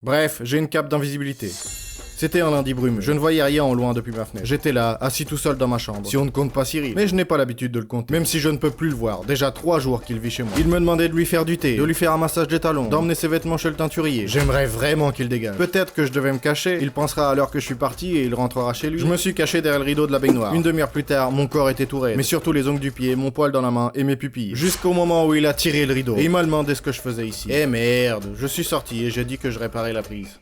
Bref, j'ai une cape d'invisibilité. C'était un lundi brumeux. Je ne voyais rien au loin depuis ma fenêtre. J'étais là, assis tout seul dans ma chambre. Si on ne compte pas Cyril. Mais je n'ai pas l'habitude de le compter. Même si je ne peux plus le voir. Déjà 3 jours qu'il vit chez moi. Il me demandait de lui faire du thé, de lui faire un massage des talons, d'emmener ses vêtements chez le teinturier. J'aimerais vraiment qu'il dégage. Peut-être que je devais me cacher. Il pensera à l'heure que je suis parti et il rentrera chez lui. Je me suis caché derrière le rideau de la baignoire. Une demi-heure plus tard, mon corps était tout raide. Mais surtout les ongles du pied, mon poil dans la main et mes pupilles. Jusqu'au moment où il a tiré le rideau. Et il m'a demandé ce que je faisais ici. Eh merde, je suis sorti et j'ai dit que je réparais la prise.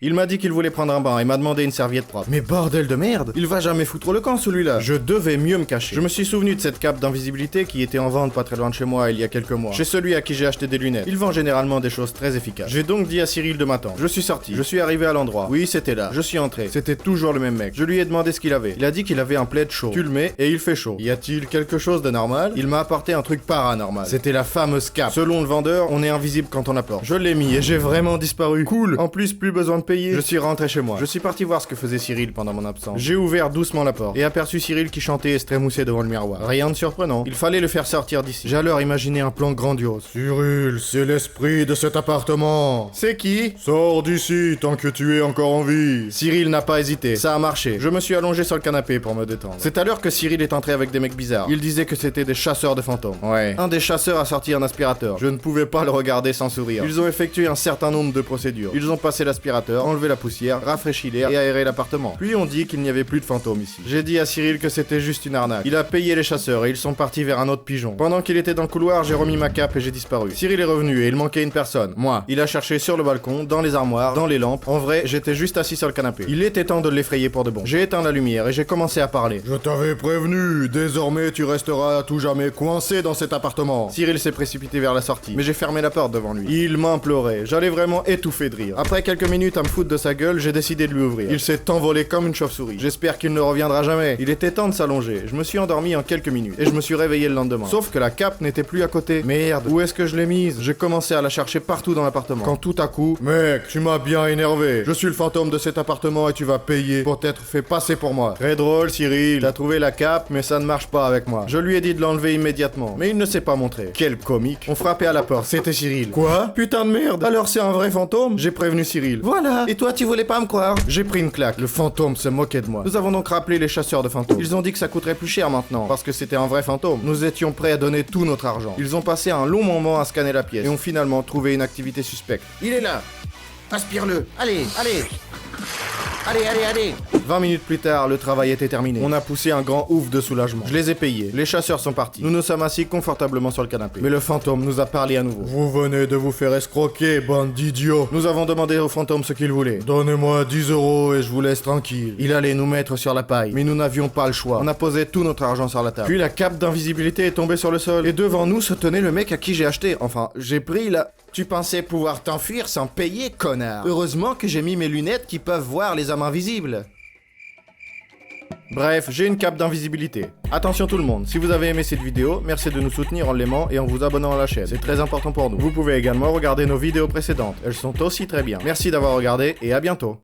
Il m'a dit qu'il voulait prendre un bain et m'a demandé une serviette propre. Mais bordel de merde, il va jamais foutre le camp celui-là. Je devais mieux me cacher. Je me suis souvenu de cette cape d'invisibilité qui était en vente pas très loin de chez moi il y a quelques mois. Chez celui à qui j'ai acheté des lunettes. Il vend généralement des choses très efficaces. J'ai donc dit à Cyril de m'attendre. Je suis sorti. Je suis arrivé à l'endroit. Oui, c'était là. Je suis entré. C'était toujours le même mec. Je lui ai demandé ce qu'il avait. Il a dit qu'il avait un plaid chaud. Tu le mets et il fait chaud. Y a-t-il quelque chose de normal? Il m'a apporté un truc paranormal. C'était la fameuse cape. Selon le vendeur, on est invisible quand on la porte. Je l'ai mis et j'ai vraiment disparu. Cool. En plus, plus besoin de payer. Je suis rentré chez moi. Je suis parti voir ce que faisait Cyril pendant mon absence. J'ai ouvert doucement la porte et aperçu Cyril qui chantait et se trémoussait devant le miroir. Rien de surprenant. Il fallait le faire sortir d'ici. J'ai alors imaginé un plan grandiose. Cyril, c'est l'esprit de cet appartement. C'est qui? Sors d'ici tant que tu es encore en vie. Cyril n'a pas hésité. Ça a marché. Je me suis allongé sur le canapé pour me détendre. C'est alors que Cyril est entré avec des mecs bizarres. Il disait que c'était des chasseurs de fantômes. Ouais. Un des chasseurs a sorti un aspirateur. Je ne pouvais pas le regarder sans sourire. Ils ont effectué un certain nombre de procédures. Ils ont passé l'aspirateur, enlevé la poussière, rafraîchi l'air et aéré l'appartement. Puis on dit qu'il n'y avait plus de fantômes ici. J'ai dit à Cyril que c'était juste une arnaque. Il a payé les chasseurs et ils sont partis vers un autre pigeon. Pendant qu'il était dans le couloir, j'ai remis ma cape et j'ai disparu. Cyril est revenu et il manquait une personne. Moi. Il a cherché sur le balcon, dans les armoires, dans les lampes. En vrai, j'étais juste assis sur le canapé. Il était temps de l'effrayer pour de bon. J'ai éteint la lumière et j'ai commencé à parler. Je t'avais prévenu. Désormais, tu resteras à tout jamais coincé dans cet appartement. Cyril s'est précipité vers la sortie, mais j'ai fermé la porte devant lui. Il m'implorait. J'allais vraiment étouffer de rire. Après quelques minutes à me foutre de sa gueule, j'ai décidé de lui ouvrir. Il s'est envolé comme une chauve-souris. J'espère qu'il ne reviendra jamais. Il était temps de s'allonger. Je me suis endormi en quelques minutes et je me suis réveillé le lendemain. Sauf que la cape n'était plus à côté. Merde, où est-ce que je l'ai mise? J'ai commencé à la chercher partout dans l'appartement. Quand tout à coup, mec, tu m'as bien énervé. Je suis le fantôme de cet appartement et tu vas payer pour t'être fait passer pour moi. Très drôle, Cyril. T'as trouvé la cape, mais ça ne marche pas avec moi. Je lui ai dit de l'enlever immédiatement, mais il ne s'est pas montré. Quel comique. On frappait à la porte. C'était Cyril. Quoi? Putain de merde. Alors c'est un vrai fantôme? J'ai prévenu Cyril. Voilà. Et toi, tu voulais pas me croire? J'ai pris une claque. Le fantôme se moquait de moi. Nous avons donc rappelé les chasseurs de fantômes. Ils ont dit que ça coûterait plus cher maintenant, parce que c'était un vrai fantôme. Nous étions prêts à donner tout notre argent. Ils ont passé un long moment à scanner la pièce et ont finalement trouvé une activité suspecte. Il est là. Aspire-le. Allez, allez. Allez 20 minutes plus tard, le travail était terminé. On a poussé un grand ouf de soulagement. Je les ai payés. Les chasseurs sont partis. Nous nous sommes assis confortablement sur le canapé. Mais le fantôme nous a parlé à nouveau. Vous venez de vous faire escroquer, bande d'idiots. Nous avons demandé au fantôme ce qu'il voulait. Donnez-moi 10 € et je vous laisse tranquille. Il allait nous mettre sur la paille. Mais nous n'avions pas le choix. On a posé tout notre argent sur la table. Puis la cape d'invisibilité est tombée sur le sol. Et devant nous se tenait le mec à qui j'ai acheté. Enfin, j'ai pris la... Tu pensais pouvoir t'enfuir sans payer, connard. Heureusement que j'ai mis mes lunettes qui peuvent voir les hommes invisibles. Bref, j'ai une cape d'invisibilité. Attention tout le monde, si vous avez aimé cette vidéo, merci de nous soutenir en l'aimant et en vous abonnant à la chaîne. C'est très important pour nous. Vous pouvez également regarder nos vidéos précédentes, elles sont aussi très bien. Merci d'avoir regardé et à bientôt.